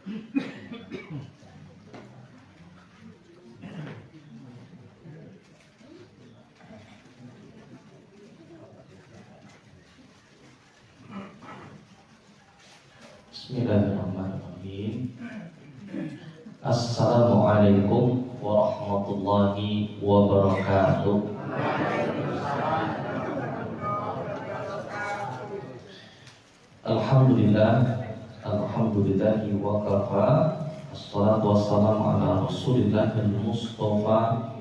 Bismillahirrahmanirrahim. Assalamualaikum warahmatullahi wabarakatuh. Alhamdulillahi wa kafa. Assalatu wassalamu ala rasulillahil mustafa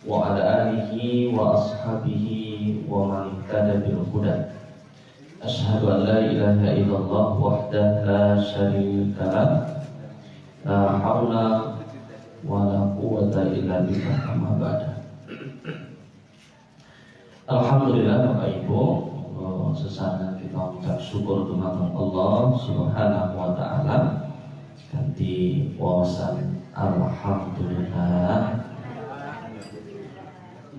wa ala alihi wa ashabihi wa man ihtada bil huda. Asyhadu an la ilaha illallah wahdahu la syarika lah, la haula wa la quwwata illa billah, amma ba'da. Alhamdulillah Bapak Ibu, sesana kita mengucap syukur kepada Allah Subhanahu wa taala ganti wawasan alhamdulillah.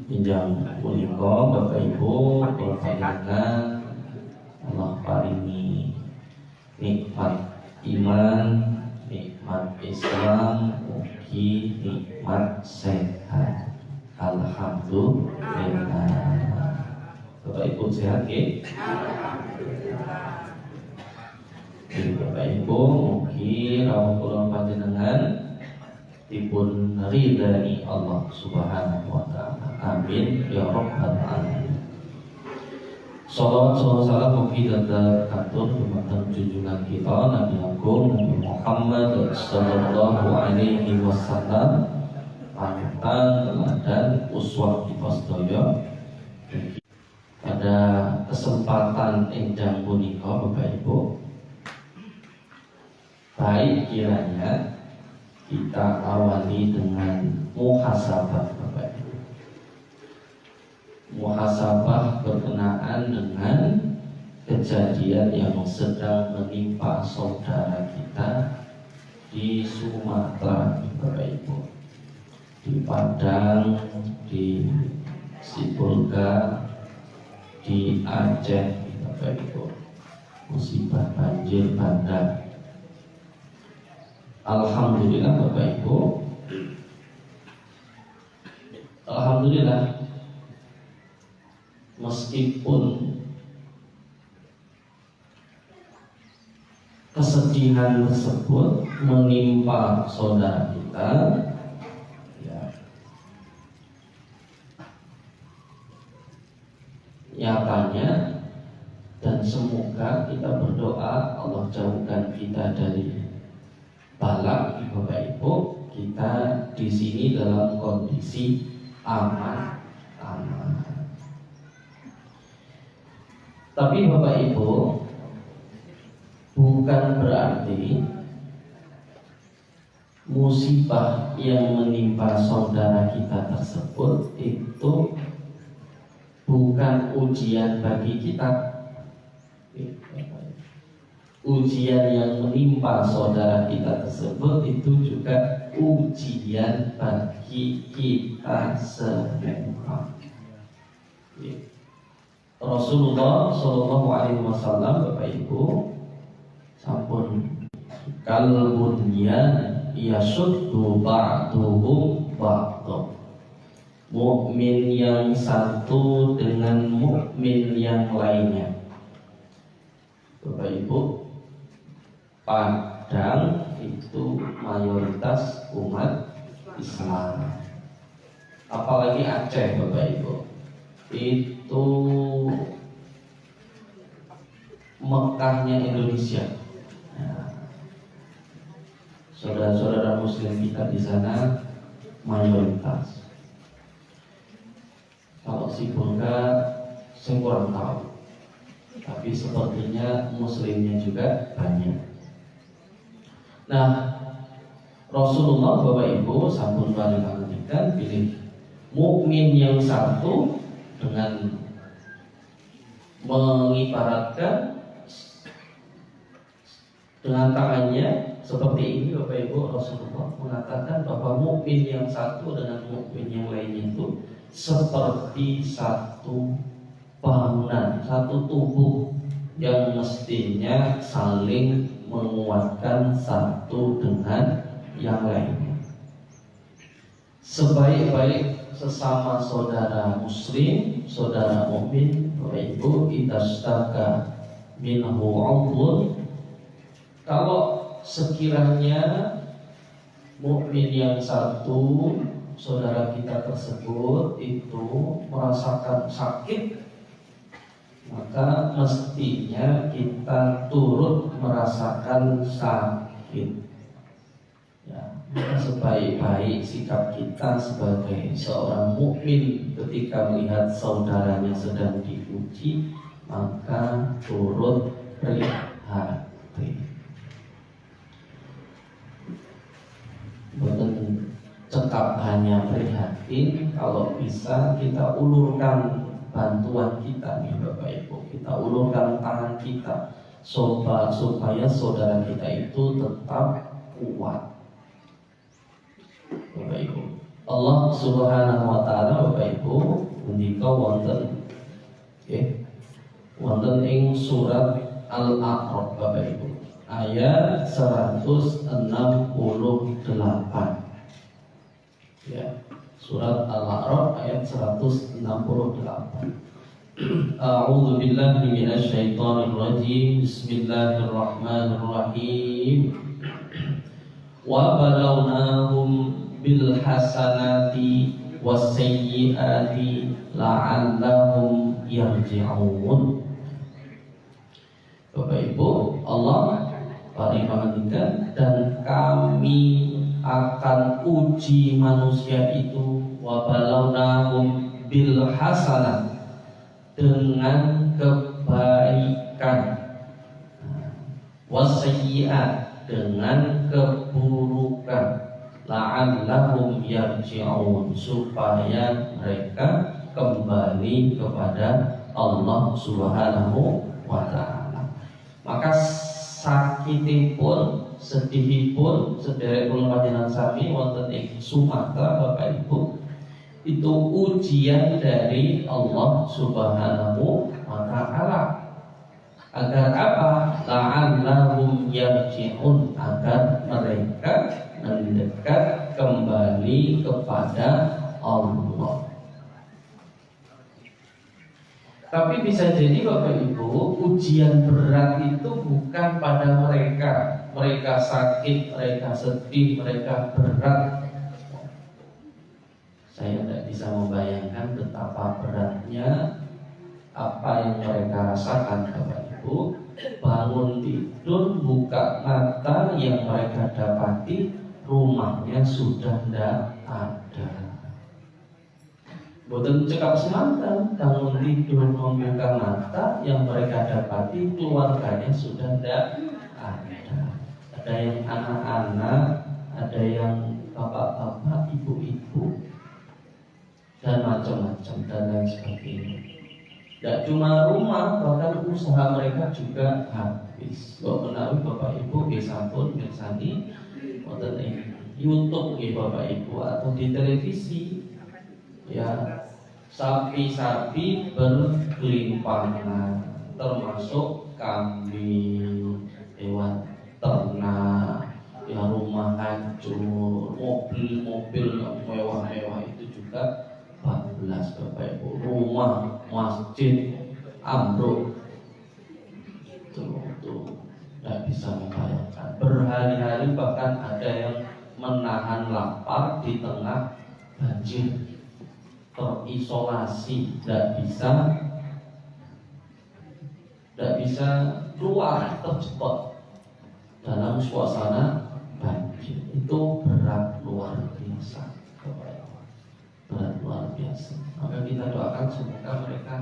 Pinjam punika Bapak Ibu berpanjangan Allah paringi nikmat iman, nikmat Islam, mugi nikmat sehat. Alhamdulillah. Bapak Ibu sehat nggih? Alhamdulillah. Jadi Bapak Ibu mugi rawuh kula panjenengan dipun ridhani Allah Subhanahu wa taala. Amin ya rabbal alamin. Salawat salam mugi dhateng katur dumateng junjungan kita Nabi Agung Nabi Muhammad sallallahu alaihi wasallam, panutan teladan uswah kita sedaya. Pada kesempatan enjang punika Bapak Ibu, baik kiranya kita awali dengan muhasabah Bapak Ibu. Muhasabah berkenaan dengan kejadian yang sedang menimpa saudara kita di Sumatera Bapak Ibu, di Padang, di Sibolga, di Aceh Bapak Ibu, musibah banjir bandang. Alhamdulillah Bapak Ibu, alhamdulillah, meskipun kesedihan tersebut menimpa saudara kita, ya, nyatanya, dan semoga kita berdoa Allah jauhkan kita dari balak. Bapak Ibu, kita di sini dalam kondisi aman. Tapi Bapak Ibu, bukan berarti musibah yang menimpa saudara kita tersebut itu bukan ujian bagi kita. Ujian yang menimpa saudara kita tersebut itu juga ujian bagi kita semua. Rasulullah Shallallahu Alaihi Wasallam Bapak Ibu sampun kalbunyan yasuddu ba'duhu ba'du. Mukmin yang satu dengan mukmin yang lainnya. Bapak Ibu, Padang itu mayoritas umat Islam. Apalagi Aceh Bapak Ibu, itu Mekahnya Indonesia. Nah, saudara-saudara Muslim kita di sana mayoritas. Kalau Sibolga saya kurang tahu, tapi sepertinya Muslimnya juga banyak. Nah, Rasulullah Bapak Ibu sampun paringaken pilih mukmin yang satu dengan mengibaratkan dengan tangannya seperti ini Bapak Ibu. Rasulullah mengatakan bahwa mukmin yang satu dengan mukmin yang lainnya itu seperti satu bangunan, satu tubuh yang mestinya saling menguatkan satu dengan yang lainnya. Sebaik-baik sesama saudara muslim, saudara mukmin, Bapak Ibu, idastaka minhu 'udhun, kalau sekiranya mukmin yang satu, saudara kita tersebut itu merasakan sakit, maka mestinya kita turut merasakan sakit. Ya, maka sebaik-baik sikap kita sebagai seorang mukmin ketika melihat saudaranya sedang diuji, maka turut prihatin. Bukan cekap hanya prihatin, kalau bisa kita ulurkan bantuan kita nih Bapak Ibu, kita ulurkan tangan kita supaya saudara kita itu tetap kuat. Bapak Ibu, Allah Subhanahu wa taala Bapak Ibu ngendika wonten ing surat Al-A'raf Bapak Ibu ayat 168. Ya, surat Al-A'raf ayat 168. A'udzu billahi minasyaitonir rajim. Bismillahirrahmanirrahim. Wa balawnahum bil hasanati was sayyiati la'allahum yarji'un. Bapak Ibu, Allah mengatakan, dan kami akan uji manusia itu wa balawnahum bil hasanah, dengan kebaikan, wasayyi'at, dengan keburukan, la'allahum yarji'un, supaya mereka kembali kepada Allah Subhanahu wa ta'ala. Maka sakitipun, sedihipun sederek kula panjenengan sami wonten ing Sumatera Bapak Ibu, itu ujian dari Allah Subhanahu wa ta'ala. Agar apa? La'allahum yarji'un, agar mereka mendekat kembali kepada Allah. Tapi bisa jadi Bapak Ibu, ujian berat itu bukan pada mereka. Mereka sakit, mereka sedih, mereka berat. Saya tidak bisa membayangkan betapa beratnya apa yang mereka rasakan Bapak Ibu. Bangun tidur, buka mata, yang mereka dapati rumahnya sudah tidak ada. Boten cekap semantan, bangun tidur membuka mata, yang mereka dapati keluarganya sudah tidak ada. Ada yang anak-anak, ada yang bapak-bapak, ibu-ibu, dan macam-macam dan lain sebagainya. Tidak cuma rumah, bahkan usaha mereka juga habis. Kok menawi Bapak Ibu bisa pun mirsani wonten ing YouTube ya Bapak Ibu, atau di televisi, ya, sapi-sapi bergelimpangan, termasuk kambing, hewan ternak, ya, rumah hancur, mobil-mobil yang mewah-mewah itu juga 14 Bapak Ibu, rumah, masjid ambruk. Itu tidak bisa membayangkan. Berhari-hari bahkan ada yang menahan lapar di tengah banjir, terisolasi, tidak bisa keluar, terjebak dalam suasana banjir. Itu berat luar biasa, berat luar biasa. Maka kita doakan semoga mereka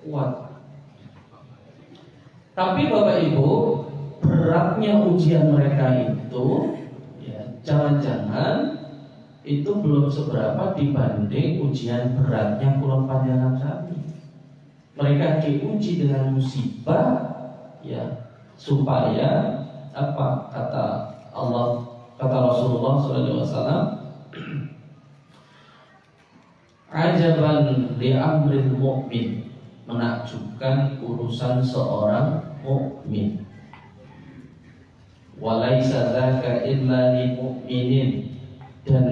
kuat. Tapi Bapak Ibu, beratnya ujian mereka itu, ya, jangan-jangan itu belum seberapa dibanding ujian beratnya kula panjenengan sami. Mereka diuji dengan musibah, ya, supaya apa kata Allah, kata Rasulullah SAW, ajaban li amril mu'min, menakjubkan urusan seorang mukmin. walaisa dzaka illa lil mu'minin, dan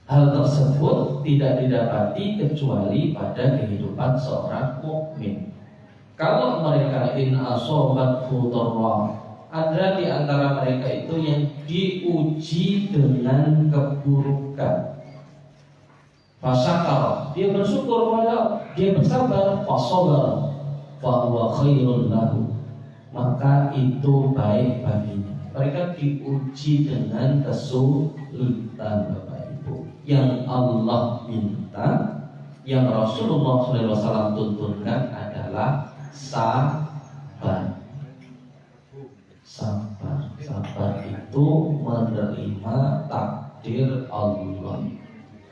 hal tersebut tidak didapati kecuali pada kehidupan seorang mukmin. Kalau mereka in asobathu dharra, ada di antara mereka itu yang diuji dengan keburukan. Fasyakar, dia bersyukur kepada, dia bersabar, fasabar, fahuwa khairun lahu, maka itu baik baginya. Mereka diuji dengan kesulitan, Bapak Ibu. Yang Allah minta, yang Rasulullah SAW tuntunkan adalah sabar. Sabar itu menerima takdir Allah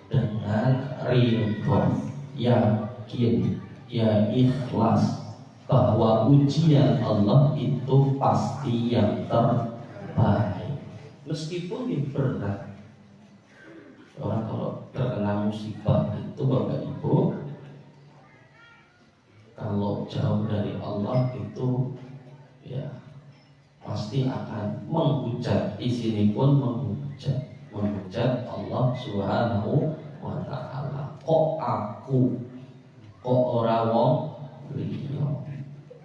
dengan ridho, yakin, ya ikhlas bahwa ujian Allah itu pasti yang terbaik, meskipun ini berat. Orang kalau terkena musibah itu, Bapak Ibu, kalau jauh dari Allah itu ya pasti akan menghujat. Di sini pun menghujat Allah Subhanahu wa ta'ala. Kok aku, kok ora wong liya,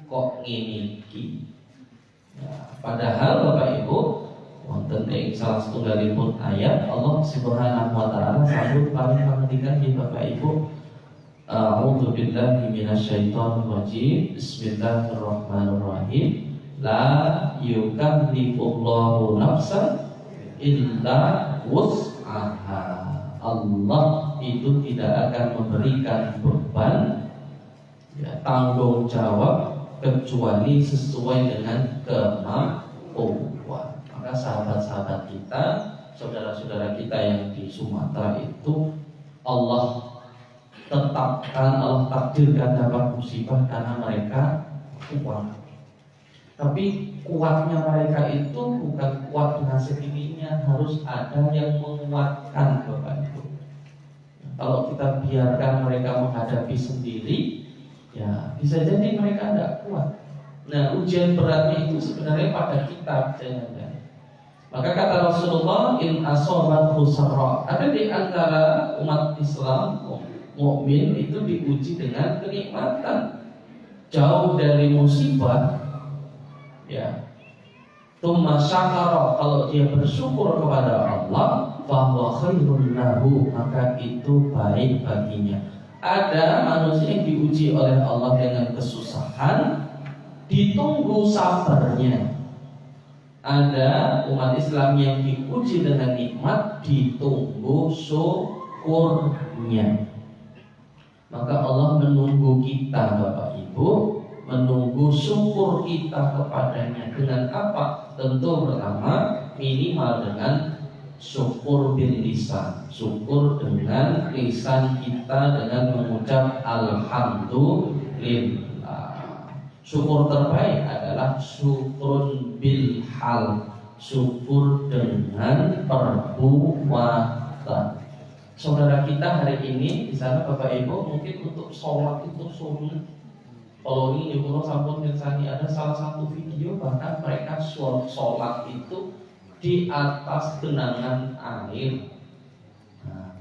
kok ngene iki. Ya, padahal Bapak Ibu, wonten ing salah setunggalipun ayat Allah Subhanahu wa ta'ala sabut paling pangandikan di Bapak Ibu, a'udzu billahi minasyaitonir rajim, bismillahirrahmanirrahim, la yukallifullahu nafsan illa wus'aha. Allah itu tidak akan memberikan beban, ya, tanggung jawab kecuali sesuai dengan kemampuan. Maka sahabat-sahabat kita, saudara-saudara kita yang di Sumatera itu, Allah tetapkan, Allah takdirkan dapat musibah karena mereka kuat. Tapi kuatnya mereka itu bukan kuat dengan sendirinya, harus ada yang menguatkan, Bapak Ibu. Kalau kita biarkan mereka menghadapi sendiri, ya bisa jadi mereka tidak kuat. Nah, ujian beratnya itu sebenarnya pada kita, jangan. Maka kata Rasulullah, in asobathu sarra, ada di antara umat Islam mukmin itu diuji dengan kenikmatan, jauh dari musibah. Ya, tumma syakara, kalau dia bersyukur kepada Allah, fahuwa khairun lahu, maka itu baik baginya. Ada manusia yang diuji oleh Allah dengan kesusahan, ditunggu sabarnya. Ada umat Islam yang diuji dengan nikmat, ditunggu syukurnya. Maka Allah menunggu kita, Bapak Ibu, menunggu syukur kita kepadanya. Dengan apa? Tentu pertama, minimal dengan syukur bil lisan, syukur dengan lisan kita dengan mengucap alhamdulillah. Syukur terbaik adalah syukur bil hal, syukur dengan perbuatan. Saudara kita hari ini di sana, Bapak Ibu, mungkin untuk sholat itu sunnah. Kalau ini Ibu sampun mirsani, ada salah satu video bahkan mereka sholat itu di atas genangan air. Nah,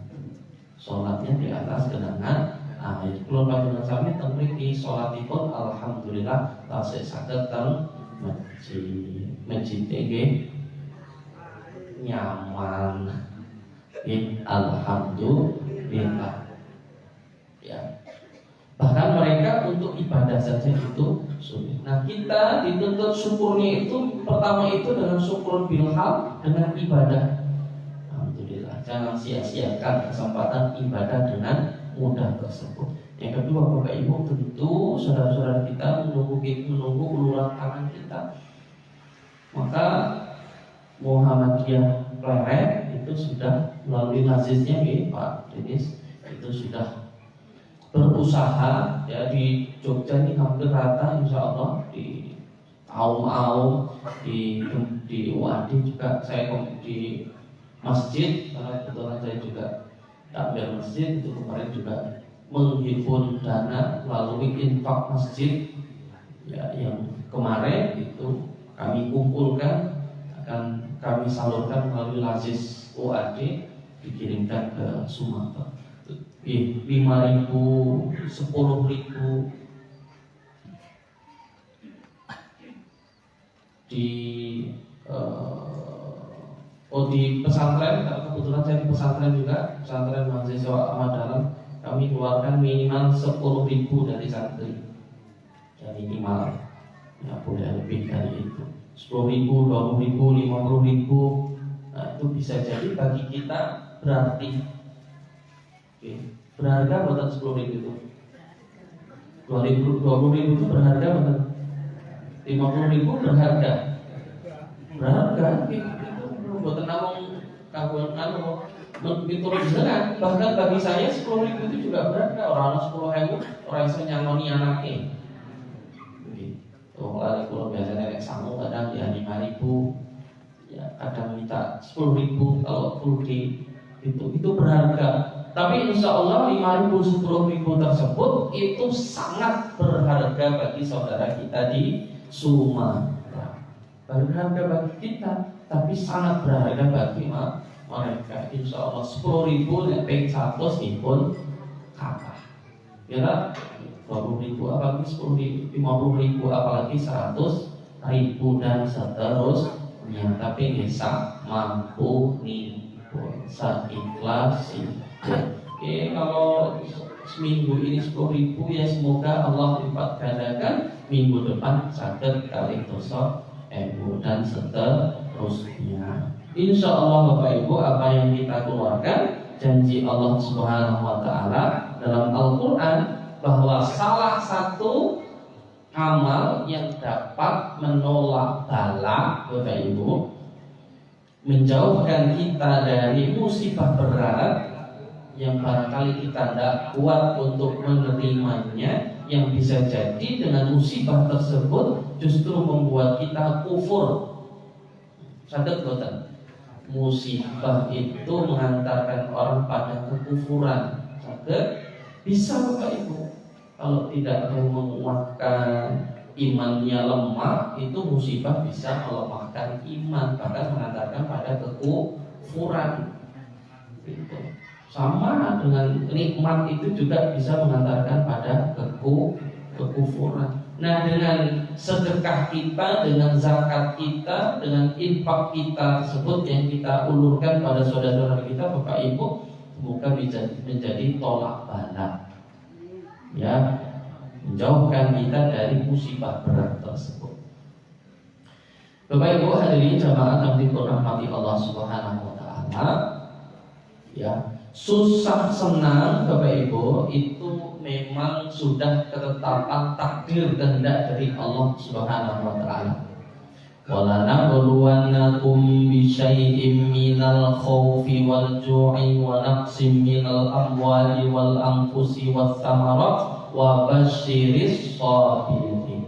sholatnya di atas genangan air. Kalau panjenengan sami teng mriki sholatipun alhamdulillah tasih saged teng masjid nggih nyaman. Alhamdulillah. Ya. Bahkan mereka untuk ibadah saja itu sulit. Nah, kita dituntut syukurnya itu pertama itu dengan syukur bilhal, dengan ibadah. Alhamdulillah. Jangan sia-siakan kesempatan ibadah dengan mudah tersebut. Yang kedua, Bapak Ibu, tentu saudara-saudara kita menunggu uluran tangan kita. Maka Muhammadiyah Pleret itu sudah melalui nazisnya Pak Denis itu sudah berusaha, ya, di Jogja ini hampir rata, insya Allah di Aum-Aum, di UAD juga, saya di masjid, karena kebetulan saya juga takbir masjid itu kemarin juga menghimpun dana melalui infak masjid, ya, yang kemarin itu kami kumpulkan, akan kami salurkan melalui Lazis OAD, dikirimkan ke Sumatera. 5.000, 10.000 di pesantren. Kebetulan saya di pesantren juga, pesantren mahasiswa Ahmad Dahlan. Kami keluarkan minimal 10.000 dari santri, dari imam. Ya boleh lebih dari itu, 10.000, 20.000, 50.000. Nah itu bisa jadi bagi kita berarti. Oke. Berharga buatan 10.000 itu. 20.000 itu berharga buatan. 50.000 berharga. Berharga itu buatan namung kabuan menurut jenengan. Bahkan bagi saya 10.000 itu juga berharga. Orang 10.000 orang iso nyangoni anake. Tuh lari kalau biasanya kayak sangu kadang ya 5.000, ya kadang minta 10.000 kalau full day itu berharga. Tapi insya Allah 5.000, 10.000 tersebut itu sangat berharga bagi saudara kita di Sumatera. Berharga bagi kita, tapi sangat berharga bagi mereka. Insya Allah 10.000 lebih 100 pun kalah. Ya, 20.000 apalagi 10.000, 50.000 apalagi 100.000 dan seterusnya. Tapi bisa mampu nimpun seikhlas. Oke, kalau seminggu ini 10.000 ya semoga Allah lipat gandakan minggu depan saged kali dosa dan seterusnya. Insya Allah Bapak Ibu, apa yang kita keluarkan janji Allah Subhanahu Wa Taala dalam Al-Quran bahwa salah satu amal yang dapat menolak bala Bapak Ibu, menjauhkan kita dari musibah berat yang barangkali kita tidak kuat untuk menerimanya, yang bisa jadi dengan musibah tersebut justru membuat kita kufur. Sadar boten? Musibah itu mengantarkan orang pada kekufuran. Sadar? Bisa Bapak Ibu. Kalau tidak menguatkan imannya lemah, itu musibah bisa melemahkan iman, bahkan mengantarkan pada kekufuran. Gitu. Sama dengan nikmat itu juga bisa mengantarkan pada kekufuran. Nah, dengan sedekah kita, dengan zakat kita, dengan infak kita tersebut yang kita ulurkan pada saudara-saudara kita, Bapak Ibu, semoga bisa menjadi tolak bala. Ya, menjauhkan kita dari musibah berat tersebut. Bapak Ibu hadirin jamaah yang dirahmati Allah Subhanahu Wa Taala, ya, susah senang Bapak Ibu itu memang sudah ketetapan takdir kehendak dari Allah Subhanahu Wa Taala. Wala nabluwannakum bisyai'im minal khawfi wal ju'i wa naqsim minal amwali wal anfusi wath thamarat wa basyiris sabirin.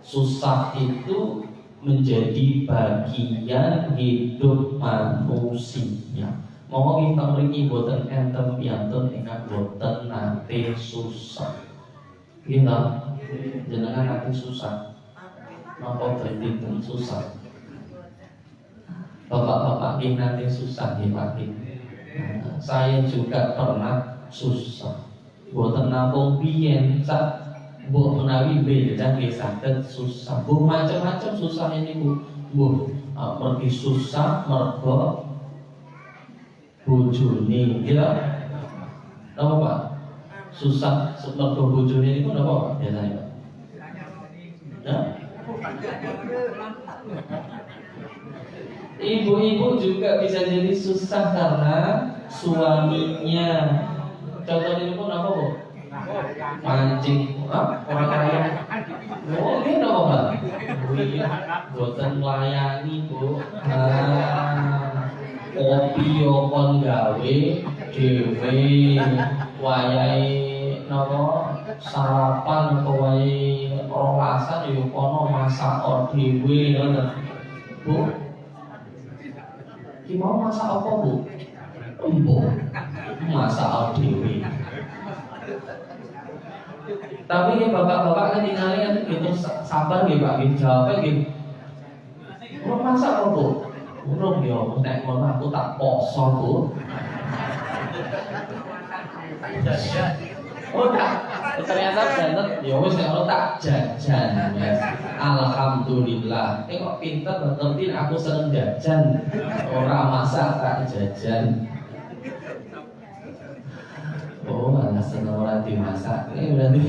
Susah itu menjadi bagian hidup manusia. Mau kita mriki boten enten piyantun ingkang boten nate susah. Kita jenengan nate susah. Napa benten susah? Bapak-bapak nggih nate susah nggih Pak. Saya juga pernah susah. Boten namung biyen sak mbok menawi beda nggih saged susah. Bu macam-macam susah ini Bu. Pergi susah mergo bojone, gitu. Napa Pak? Susah mergo bojone niku napa Pak biasanya Pak? Ya? Ibu-ibu juga bisa jadi susah karena suaminya. Contohnya ini pun apa Bu? Mancing, orang kaya. Oh ini apa Pak? Iya, boten melayani Bu. Kopi yo kon gawe dhewe, wayahe napa sarapan apa wae rolasan yo kono masak dhewe ngono. Bu. Ki mau masak apa Bu? Empuk. Masak dhewe. Tapi ya bapak-bapak kan tinggalnya kan gitu sabar nggih Pak, nggih jawabnya nggih masak apa, Bu? Urung ya, nek ngono aku tak poso, Bu. Oh tak, ternyata bener. Ya wis nek ono tak jajan. Ya. Alhamdulillah. Kok pinter ngerti aku seneng jajan. Ora masak tak jajan. Oh, anak seneng ora dimasak. Berarti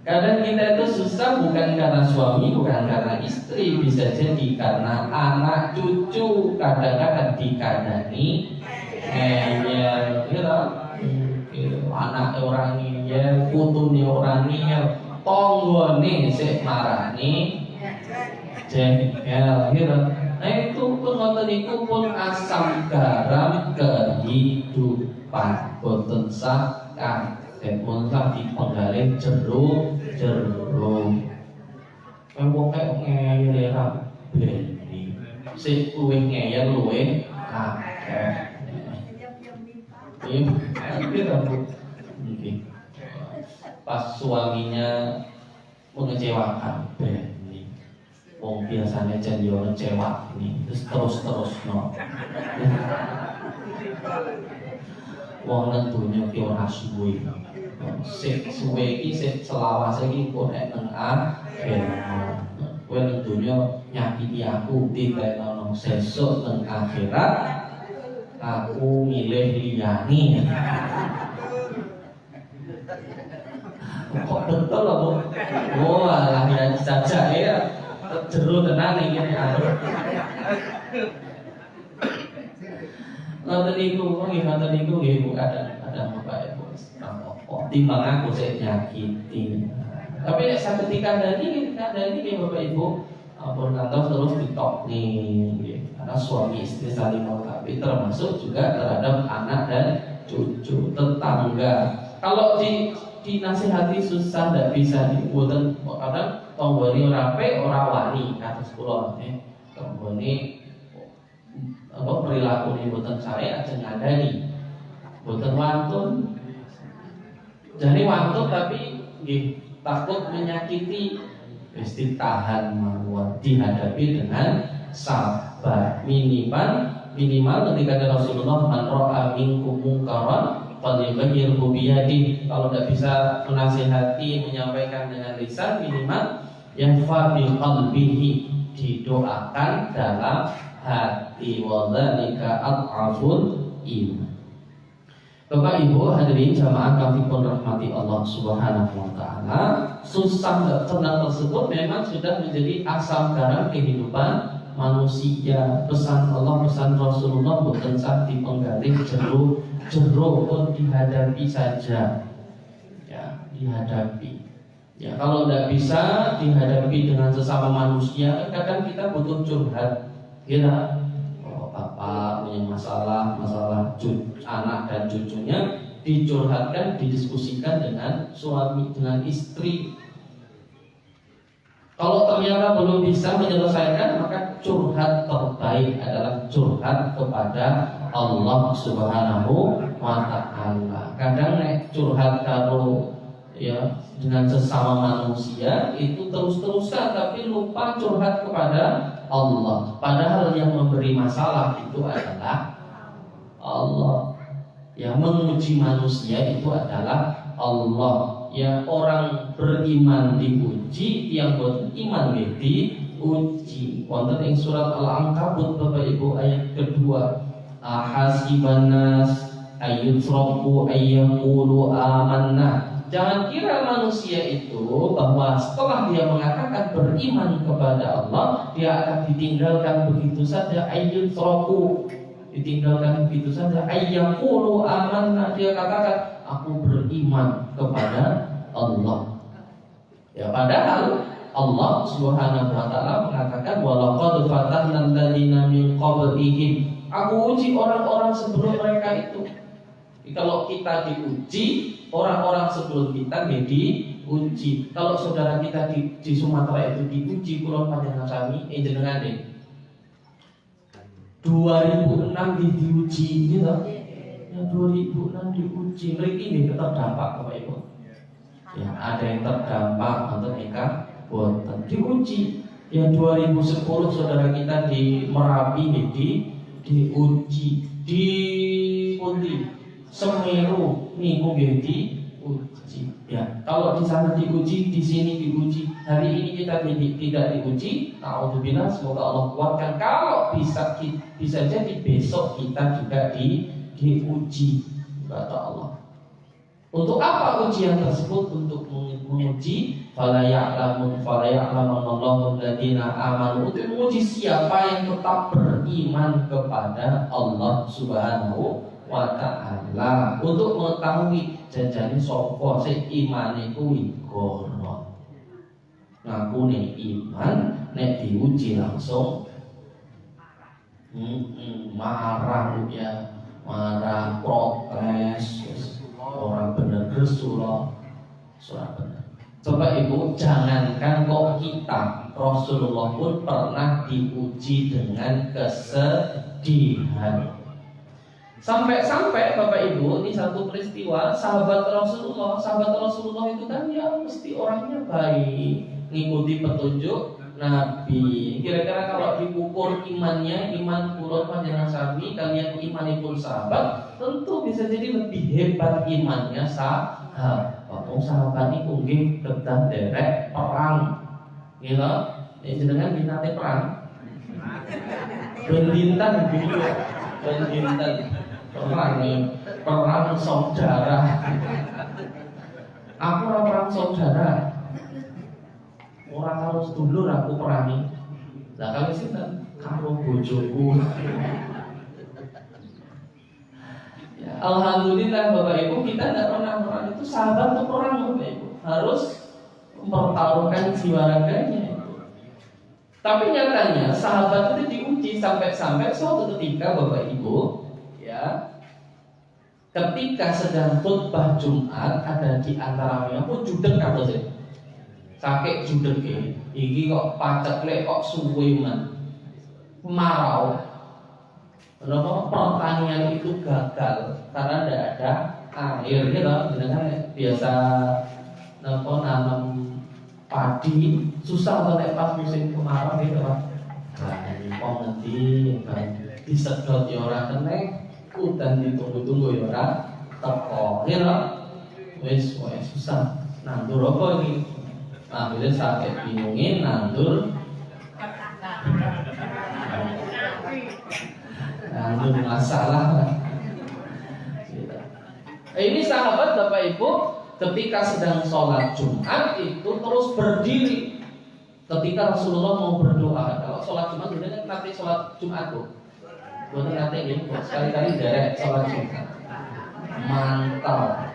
kadang kita itu susah bukan karena suami, bukan karena istri, bisa jadi karena anak cucu. Kadang-kadang dikadani ngeyel, anak orang ngeyel, putune orang ngeyel, tonggone sik marani jengkel, gitu. Nah itu pun ngoten niku pun asam garam kehidupan, boten sak mun sak dipenggalih jeruk. Wong kok ngeyel ra beni. Sing luwih ngeyel luwih akeh. Pas suaminya mengecewakan beni. Wong biasanya janji ngecewa nih, terus no. Wong nentunya ki ora suwe. Sik suwe iki sik selawase iki kok nek nang akhir. Kowe nentunya nyakiti aku ditenono sesuk nang akhirat aku milih liyane. Kok betul lho, Bu? Oh, alah ya saja ya. Jero tenan iki. Ngoten niku, ngoten niku nggih Bu, ada apa Ibu? Timbang aku sik nyakiti. Tapi nek saged dikandani nggih Bapak Ibu, ampun ngantos terus ditok nih. Karena suami istri saling melengkapi, termasuk juga terhadap anak dan cucu, tetangga. Kalau dinasihati susah, tidak bisa dibuat. Kadang tonggoni rapi, orang wani atas pulau nih. Tonggoni perilaku ini buatan saya aja ngadani, buatan wantun. Jadi wantun tapi takut menyakiti, mesti tahan mawon, dihadapi dengan sabar. Minimal ketika ada Rasulullah, man ra'a minkum munkaran falyughayyirhu biyadihi. Kalau tidak bisa menasihati, menyampaikan dengan lisan, minimal yanfa bi qalbihi, didoakan dalam hati. Wa dzalika ad'aful iman. Bapak Ibu hadirin jamaah kami pun rahmati Allah Subhanahu wa taala, susah dan tenang tersebut memang sudah menjadi asam garam kehidupan manusia. Pesan Allah, pesan Rasulullah bukan sak dipenggalih jeruk pun dihadapi saja. Ya, dihadapi. Ya, kalau tidak bisa dihadapi dengan sesama manusia, kadang kita butuh curhat. Kita bapak punya masalah anak dan cucunya, dicurhatkan, didiskusikan dengan suami, dengan istri. Kalau ternyata belum bisa menyelesaikan, maka curhat terbaik adalah curhat kepada Allah Subhanahu wa taala. Kadang curhat kalau dengan sesama manusia itu terus-terusan tapi lupa curhat kepada Allah. Padahal yang memberi masalah itu adalah Allah. Yang menguji manusia itu adalah Allah. Yang orang beriman diuji, yang beriman diuji. Wonten ing surat Al-Ankabut Bapak Ibu ayat kedua. Ahasibannas ayyutraku ayyaqulu amanna. Jangan kira manusia itu bahwa setelah dia mengatakan beriman kepada Allah, dia akan ditinggalkan begitu saja. Ayyutraku, ditinggalkan begitu saja. Ayyaqulu amanna, dia katakan aku beriman kepada Allah. Ya, padahal Allah Subhanahu wa taala mengatakan walaqad fatanna alladziina min qablihim. Aku uji orang-orang sebelum mereka itu. Kalau kita diuji, orang-orang sebelum kita diuji. Kalau saudara kita di Sumatera itu diuji, kulon panjenengan sami jenengan deh. 2006 diuji gitu. Ya 2006 diuji. Mriki nggih terdampak Bapak Ibu. Ya, ada yang terdampak untuk Boten diuji. Yang 2010 saudara kita di Merapi diuji di Pundi Semeru niku nggih diuji. Ya, kalau di sana diuji, di sini diuji. Hari ini kita tidak diuji. Alhamdulillah, semoga Allah kuatkan. Kalau bisa jadi besok kita juga diuji, kata Allah. Untuk apa ujian tersebut? Untuk menguji fala ya'lamun Allahu alladziina amanu, untuk menguji siapa yang tetap beriman kepada Allah Subhanahu wa ta'ala, untuk mengetahui jajane sapa sing imane kuwi gono. Ngakune iman nek diuji langsung marah ya, marah protes, orang bener Rasulullah bener. Coba ibu, jangankan kok kita, Rasulullah pun pernah diuji dengan kesedihan. Sampai Bapak Ibu, ini satu peristiwa, sahabat Rasulullah itu kan ya mesti orangnya baik, ngikuti petunjuk Nabi. Kira-kira kalau diukur imannya, iman kulon panjenengan sami kalian imanipun sahabat, tentu bisa jadi lebih hebat imannya sahabat. Sahabat niku nggih kedah derek perang. Nggih jenengan binate perang. Bendintan gitu. Bendintan perang saudara. Aku ora perang saudara. Orang harus dulur aku perangi. Lah kalau sinten karo bojoku. Ya, alhamdulillah Bapak Ibu, kita tidak pernah perang. Itu sahabat untuk perang Bapak Ibu, harus mempertaruhkan jiwa raganya. Tapi nyatanya sahabat itu diuji sampai suatu ketika Bapak Ibu, ya, ketika sedang khutbah Jumat, ada di antara mereka pun judek atau sih. Sakit judek iki kok paceklek kok suwe men. Kemarau. Kenapa pertanian itu gagal? Karena tidak ada air gitu. Dengan biasa nanam padi susah kalau pas musim kemarau gitu Pak. Nah, nanti disedot ya ora kena, udan ditunggu-tunggu ya ora teko. Gitu. Wis susah. Nandur apa iki? Akhirnya sakit bingungin nandur masalah. Ini sahabat Bapak Ibu ketika sedang sholat Jumat itu terus berdiri ketika Rasulullah mau berdoa. Kalau sholat Jumat sebenarnya nanti sholat Jumat tuh, bukan nanti ini sekali-kali derek sholat Jumat. Mantap.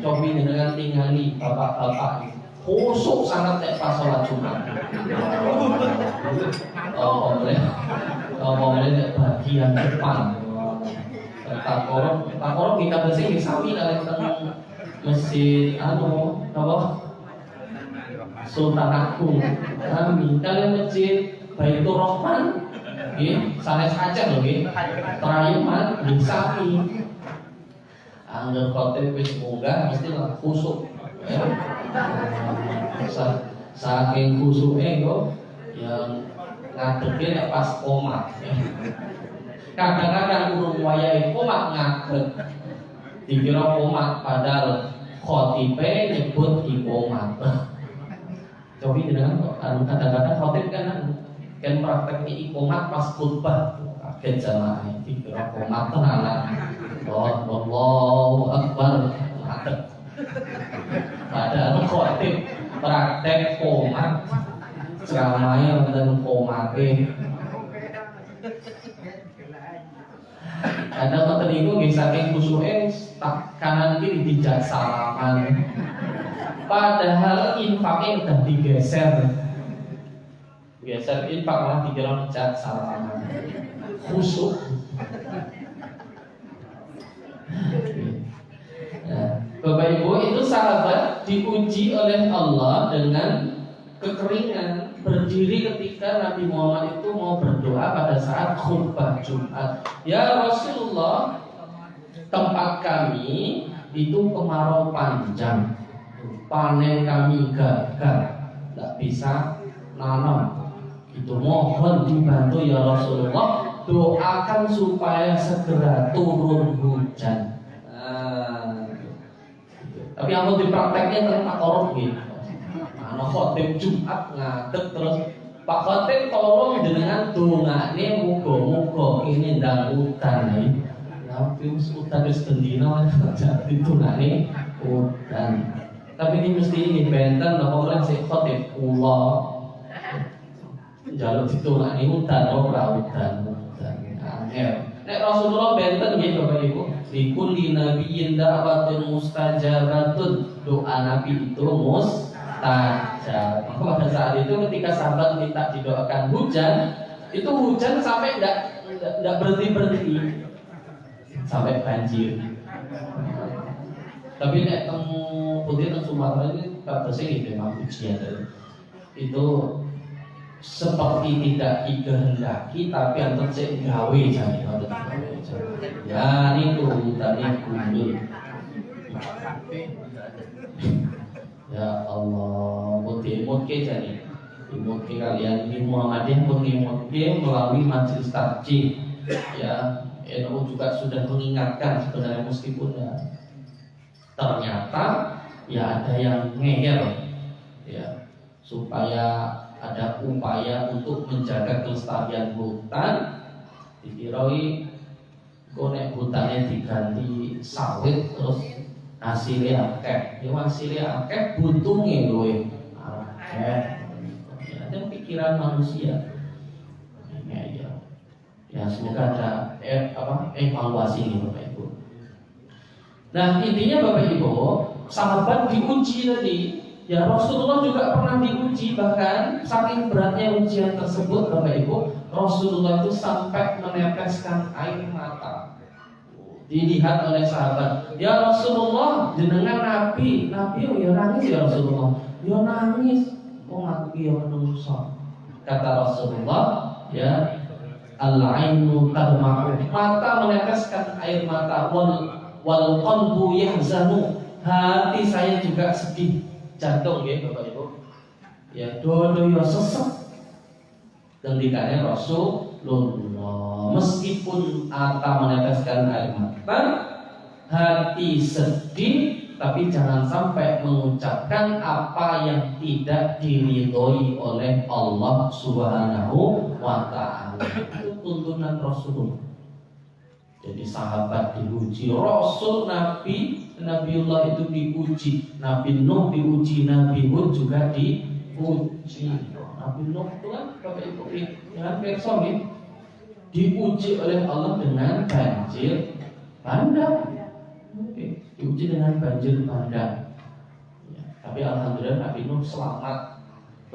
Cobi dengan tinggali bapak-bapak khusyuk sangat pas sholat Jumat. Boleh bagian depan. Takorong kita bersih sami kalian teng masjid apa? Sultan Agung. Kami kalian masjid Baitur Rahman, nggih, sanes Aceh lho nggih. Trayeman nggih sami. Angger khotib wis munggah mesti khusyuk. Saking khusyuke kok yang ngadegin pas komat. Kadang-kadang urung wayahe komat ngadeg. Dikira komat padahal khotibe nyebut ikomat. Coba dengan kadang-kadang khotib kan prakteknya ikomat pas khutbah. Kaget jamaah dikira komat tenanan. Allahu Akbar ngadeg. Padahal khotib praktek komat. Ceramahnya wonten komate. Ada wonten niku nggih saking khusyuke kanan kiri dijak salaman. Padahal infaknya udah digeser. Geser infak malah dikira dijak salaman. Khusyuk. Nah, Bapak Ibu, itu sahabat diuji oleh Allah dengan kekeringan, berdiri ketika Nabi Muhammad itu mau berdoa pada saat khutbah Jumat. Ya Rasulullah, tempat kami itu kemarau panjang, panen kami gagal, tidak tidak bisa nanam. Itu mohon dibantu ya Rasulullah, doakan supaya segera turun hujan. Tapi aku diprakteknya tentang korup gitu. Nah, khotib Jumat ngadeg terus Pak Khotib tolong jenengan dongane muga-muga ini ndang udan nih. Tapi udan wis bendina jadi dongane udan. Tapi ini mesti ini benten apa oleh si Khotib kula njaluk ditongane udan ora udan. Angel. Nek Rasulullah benten nggih Bapak Ibu, likulli nabiyyin da'watun mustajabatun. Doa Nabi itu mustajab. Maka pada saat itu ketika sahabat minta didoakan hujan, itu hujan sampai enggak berhenti sampai banjir. Tapi nek temu putih teng Sumatera ini bagusnya gitu memang ujian itu seperti tidak dikehendaki tapi antar cek gawe jadi ya itu tadi gundul. Ya Allah, mutke jadi mutke kalian di Muhammadiyah mutke melalui majelis takjih ya. NU juga sudah mengingatkan sebenarnya meskipun ya ternyata ya ada yang ngeyel ya supaya ada upaya untuk menjaga kelestarian hutan. Dikiroi konek hutannya diganti sawit terus hasilnya akeh. Ya hasilnya akeh buntungnya loh akeh. Ada pikiran manusia. Ya semoga ada evaluasi ini Bapak Ibu. Nah intinya Bapak Ibu, sahabat diuji tadi. Ya Rasulullah juga pernah diuji, bahkan saking beratnya ujian tersebut Bapak Ibu, Rasulullah itu sampai meneteskan air mata. Dilihat oleh sahabat, ya Rasulullah, jenengan Nabi ya nangis ya Rasulullah, ya nangis, aku ya menungso. Kata Rasulullah, ya al-ainu tadma'u, mata meneteskan air mata, wal qalbu yahzanu, hati saya juga sedih. Jantung ya Bapak Ibu. Ya dodo yo sesek. Gendikane Rasulullah. Meskipun mata meneteskan air mata, hati sedih, tapi jangan sampai mengucapkan apa yang tidak diridhoi oleh Allah Subhanahu wa taala. Itu tuntunan Rasulullah. Jadi sahabat diuji, Rasul Nabiullah itu diuji, Nabi Nuh diuji, Nabi Hud juga diuji. Nabi Nuh itu kan Bapak Ibu dengan person ini diuji oleh Allah dengan banjir bandang. Diuji dengan banjir bandang. Ya, tapi alhamdulillah Nabi Nuh selamat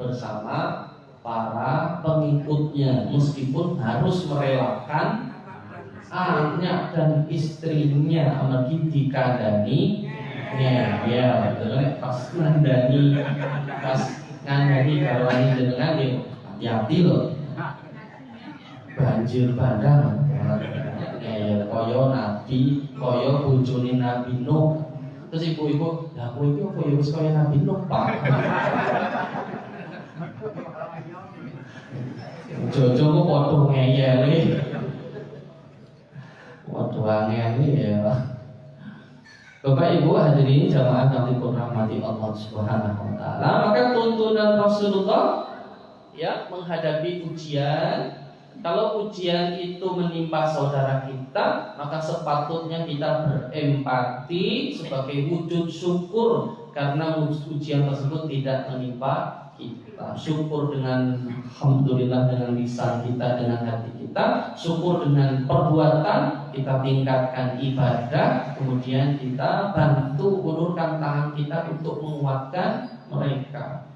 bersama para pengikutnya meskipun harus merelakan anaknya dan istrinya apalagi dikandani ya pas ngandani garwani jenengan hati-hati loh banjir bandang ya koyo Nabi koyo bojone Nabi Nuh terus ibu-ibu lah kowe iki apa ya wis koyo Nabi Nuh Pak Jojo kok padha ngeyele. Waduh angel ya. Bapak Ibu hadirin jamaah yang dirahmati Allah Subhanahu wa taala, maka tuntunan Rasulullah ya menghadapi ujian. Kalau ujian itu menimpa saudara kita, maka sepatutnya kita berempati sebagai wujud syukur karena ujian tersebut tidak menimpa kita. Syukur dengan alhamdulillah dengan lisan kita, dengan hati kita, syukur dengan perbuatan, kita tingkatkan ibadah, kemudian kita bantu ulurkan tangan kita untuk menguatkan mereka.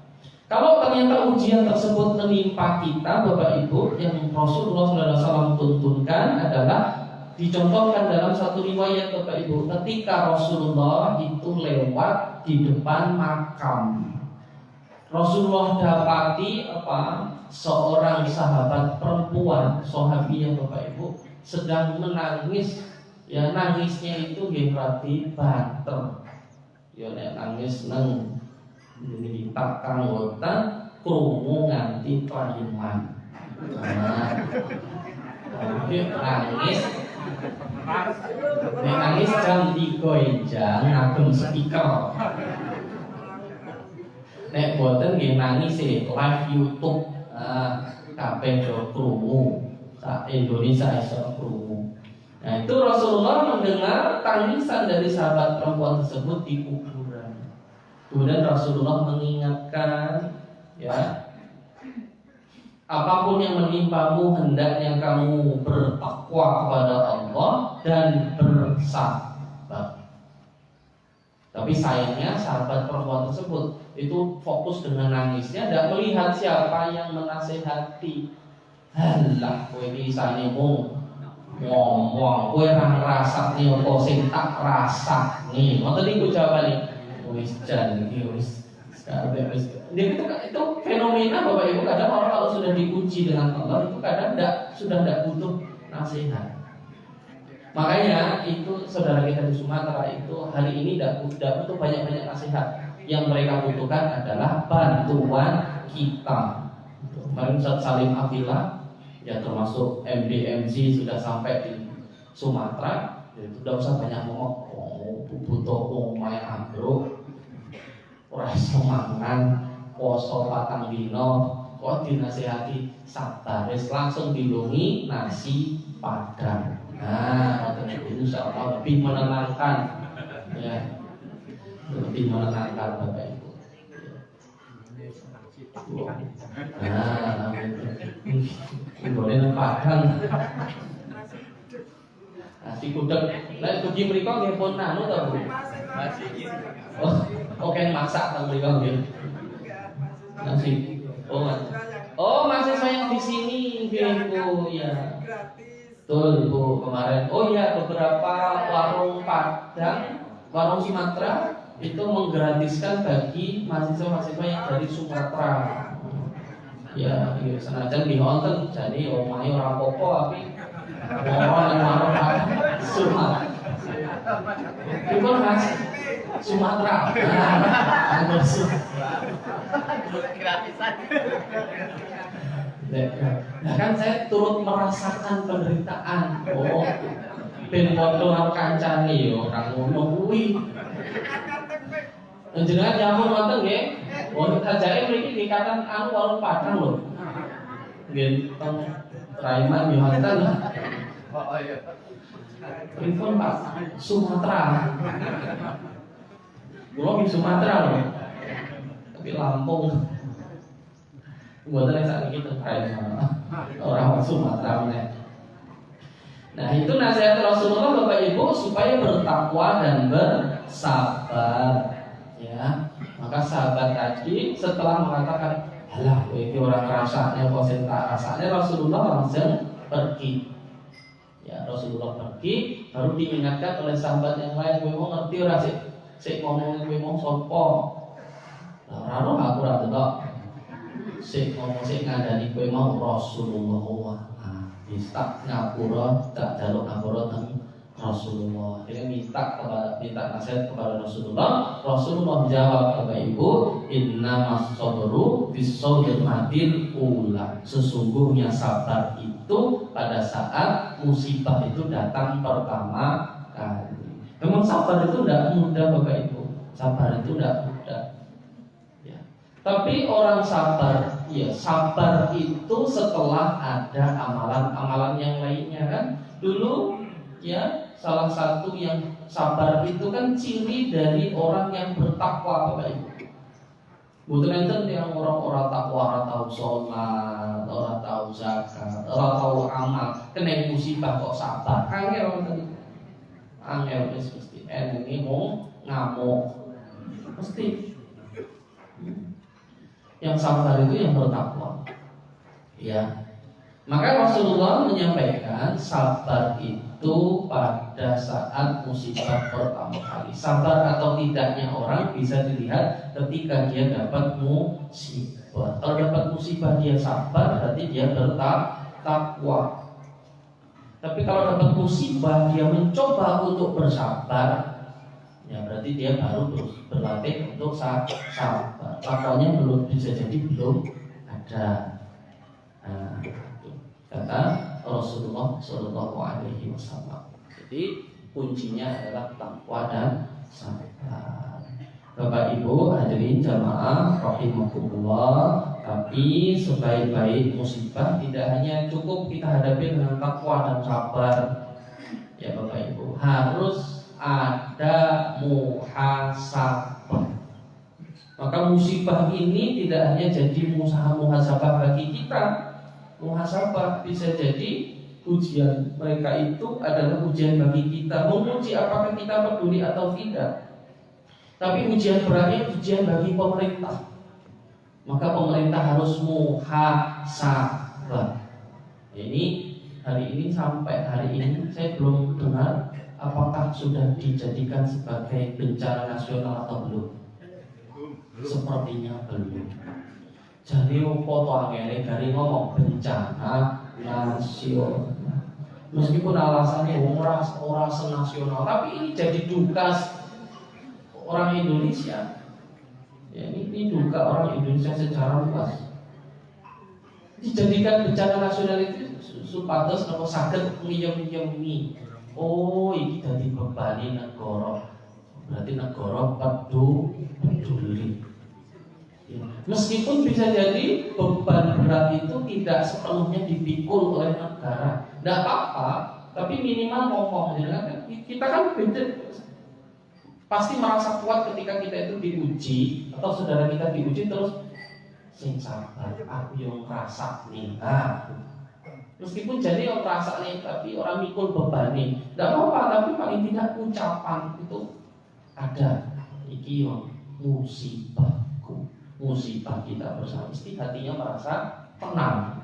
Kalau ternyata ujian tersebut menimpa kita, Bapak Ibu, yang Rasulullah SAW tuntunkan adalah dicontohkan dalam satu riwayat Bapak Ibu, ketika Rasulullah itu lewat di depan makam. Rasulullah dapati seorang sahabat perempuan, sahabiyah Bapak Ibu, sedang menangis. Ya nangisnya itu berarti banter. Ya nek nangis nang ini ditakang wotan krungu nganti payungan. Nangis nangis jam 3 enjang ngagem speaker. Nek boten nggih nangis live YouTube. Kabeh do krungu. Sak Indonesia iso krungu. Nah, itu Rasulullah mendengar tangisan dari sahabat perempuan tersebut di kuburan. Kemudian Rasulullah mengingatkan, ya, apapun yang menimpamu hendaknya kamu bertakwa kepada Allah dan bersabar. Tapi sayangnya sahabat perempuan tersebut itu fokus dengan nangisnya, tidak melihat siapa yang menasehati. Halah, kowe iki isane ngomong, kowe ra ngrasakne apa sing tak rasakne. Ngoten niku jawabane. Wis jan iki wis itu fenomena Bapak Ibu, kadang orang kalau sudah diuji dengan Allah itu kadang sudah tidak butuh nasihat. Makanya itu saudara kita di Sumatera itu hari ini tidak butuh banyak-banyak nasihat. Yang mereka butuhkan adalah bantuan kita. Kemarin Ustaz Salim Afila, ya termasuk MDMC sudah sampai di Sumatera, ya tidak usah banyak ngomong. Butuh omahe ambruk, ora semangan, poso 4 dino, kok dinasihati sabar, langsung dilungi nasi padang. Nah, itu insyaallah lebih menenangkan, ya, lebih menenangkan Bapak Ibu. Nah, boleh padang. Nasi kudek, lah tugi mriko nggih pun anu to, Bu? Oke, masak teng mriko nggih. Nasi. Masih sayang di sini nggih, Bu, ya. Betul, Bu, kemarin. Oh ya, beberapa warung Padang, warung Sumatera itu menggratiskan bagi mahasiswa-mahasiswa yang dari Sumatera. Ya, senajan dihonten jadi omahe ora apa-apa tapi orang yang warung Padang Sumatera. Itu Mas Sumatera. Gratisan. Nah kan saya turut merasakan penderitaan. Ben foto karo kancane yo ora ngono kuwi. Jenengan nyamun wonten nggih? Wonten sajake mriki dikatan anu warung Padang lho. Nggih teng Raiman yo wonten. Oh iya. Pripun Pak? Sumatera. Kulo di Sumatera lho. Tapi Lampung. Buatan yang saat ini terkait orang Sumatera. Nah itu nasihat Rasulullah Bapak Ibu supaya bertakwa dan bersabar. Ya, maka sahabat tadi setelah mengatakan, "Halah, itu orang rasanya, posenta rasanya," Rasulullah langsung pergi. Ya, Rasulullah pergi, baru diingatkan oleh sahabat yang lain, "Kowe mau ngerti ora sik ngomong kowe mau sapa?" Lah ora ono aku ora delok. Sik ngomong sik ngandani kowe mau Rasulullah. Nah, tak ngapura, tak jaluk ngapura teng Rasulullah. Dia minta nasihat kepada Rasulullah. Rasulullah jawab Bapak Ibu, innamas sabru bis-sabri madil ula. Sesungguhnya sabar itu pada saat musibah itu datang pertama kali. Memang sabar itu tidak mudah Bapak Ibu. Sabar itu tidak mudah. Tapi orang sabar, ya sabar itu setelah ada amalan-amalan yang lainnya kan. Dulu ya salah satu yang sabar itu kan ciri dari orang yang bertakwa Bapak Ibu. Bukan enten yang orang-orang takwa, orang tahu sholat, orang tahu zakat, orang tahu amal, kena musibah kok sabar. Angel enten, angel mesti ini mau ngamuk, mesti. Yang sabar itu yang bertakwa. Ya. Maka Rasulullah menyampaikan sabar itu pada saat musibah pertama kali. Sabar atau tidaknya orang bisa dilihat ketika dia dapat musibah. Kalau dapat musibah dia sabar, berarti dia bertakwa. Tapi kalau dapat musibah dia mencoba untuk bersabar, ya berarti dia baru berlatih untuk sabar. Lakonnya belum, bisa jadi belum ada. Nah, kata Rasulullah Shallallahu Alaihi Wasallam. Jadi kuncinya adalah takwa dan sabar. Bapak Ibu hadirin jamaah rahimakumullah. Tapi sebaik-baik musibah tidak hanya cukup kita hadapi dengan takwa dan sabar. Ya Bapak Ibu, harus ada muhasabah. Maka musibah ini tidak hanya jadi muhasabah bagi kita. Muhasabah bisa jadi ujian. Mereka itu adalah ujian bagi kita, menguji apakah kita peduli atau tidak. Tapi ujian beratnya ujian bagi pemerintah. Maka pemerintah harus muhasabah. Ini hari ini sampai hari ini saya belum dengar apakah sudah dijadikan sebagai bencana nasional atau belum. Sepertinya belum. Jadi foto angele dari ngomong bencana nasional. Meskipun alasannya orang nasional, tapi ini jadi tugas orang Indonesia. Ya, ini juga orang Indonesia secara luas. Dijadikan bencana nasional itu supados nopo saged ngiyem-ngiyemi. Oh, ini dadi bebani negara. Berarti negara peduli. Ya. Meskipun bisa jadi beban berat itu tidak sepenuhnya dipikul oleh negara, tidak apa-apa. Tapi minimal ngomong, ya kan? Kita kan beda. Pasti merasa kuat ketika kita itu diuji atau saudara kita diuji terus sing sabar, aku yang ngerasa nih. Nah, meskipun jadi yang ngerasa nih, tapi orang mikul beban nih, tidak apa-apa. Tapi paling tidak ucapan itu ada. Iki yang musibah kita bersama, mesti hatinya merasa tenang.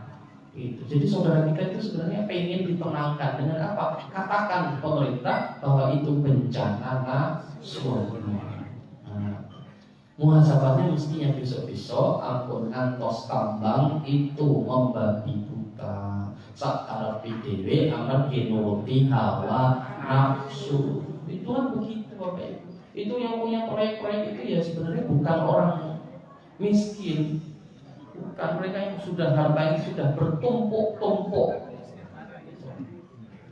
Gitu. Jadi saudara kita itu sebenarnya pengen ditenangkan dengan apa? Katakan pemerintah bahwa itu bencana nasional. Muhasabahnya mestinya besok-besok ampun antos tambang itu membabi buta. Sak arepe dhewe akan nuruti hawa nafsu. Itu kan begitu Bapak Ibu. Itu yang punya proyek-proyek itu ya sebenarnya bukan orang miskin. Bukan mereka yang sudah hartanya sudah bertumpuk-tumpuk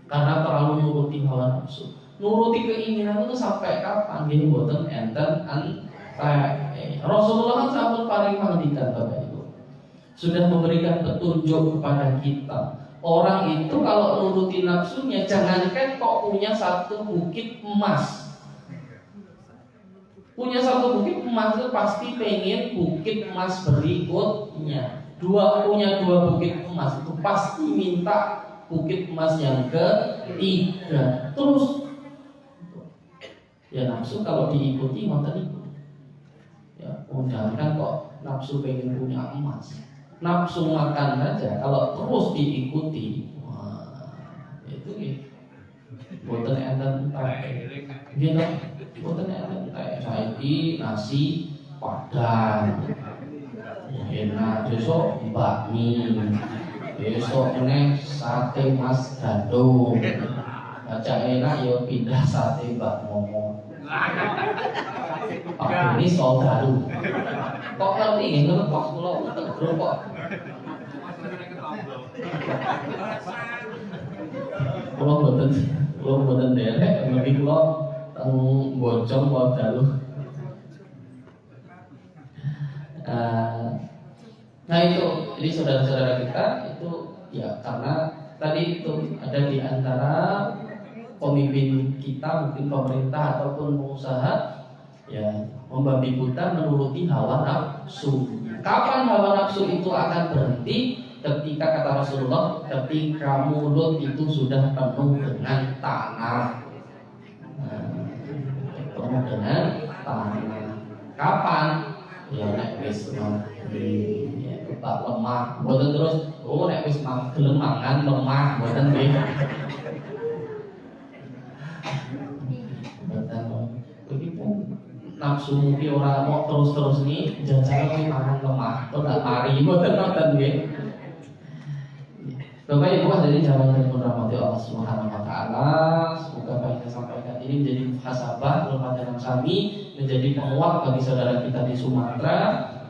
karena terlalu nuruti hawa nafsu. Nuruti keinginan itu sampai kapan? Gini boten enten Rasulullah kan sampun paling menghentikan Bapak Ibu. Sudah memberikan petunjuk kepada kita. Orang itu kalau nuruti nafsunya, jangankan kok punya satu bukit emas. Punya satu bukit emas itu pasti pengen bukit emas berikutnya. Punya dua bukit emas itu pasti minta bukit emas yang ketiga. Terus ya nafsu kalau diikuti ngoten niku. Ya, jangan kok nafsu pengen punya emas. Nafsu makan aja kalau terus diikuti, wah, itu gitu. Boten enten gitu. Boten enten saiki nasi padang. Enak besok bakmi. Besok meneh sate Mas Gandung. Baca enak ya pindah sate Mbak Momo. Pak ini saudara. Kok ngerti ngono kok kula tegro kok. Kula boten derek ngerti kula teng Bojong wae dalu. Nah itu, jadi saudara-saudara kita itu ya karena tadi itu ada di antara pemimpin kita, mungkin pemerintah ataupun pengusaha, ya membabi buta menuruti hawa nafsu. Kapan hawa nafsu itu akan berhenti? Ketika kata Rasulullah, ketika mulut itu sudah penuh dengan tanah. Penuh dengan tanah. Kapan? Ya nek wis Pak lemah, boten terus, nek wis gelem mangan lemah, boten nggih. Boten. Begitu nafsu mungkin ora mau terus nih jajan kuwi mangan lemah, kok gak mari boten nonton nggih. Bapak Ibu hadirin jamaah yang dirahmati Allah Subhanahu wa taala, semoga apa yang saya sampaikan ini menjadi muhasabah dalam kami, menjadi penguat bagi saudara kita di Sumatera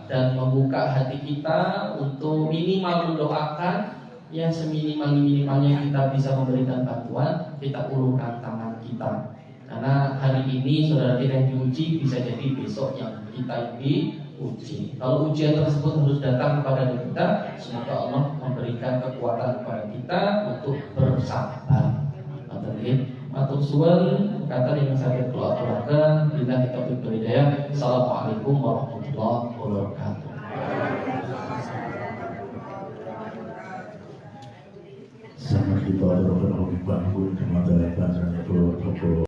dan membuka hati kita untuk minimal mendoakan, yang seminimal-minimalnya kita bisa memberikan bantuan, kita ulurkan tangan kita. Karena hari ini saudara kita yang diuji bisa jadi besok yang kita diuji. Kalau ujian tersebut harus datang kepada kita, semoga Allah memberikan kekuatan kepada kita untuk bersabar. Matur suwun kata yang saya doakan bila kita berhidayah. Assalamualaikum warahmatullahi wabarakatuh. Sangat kita berdoa bangku di mata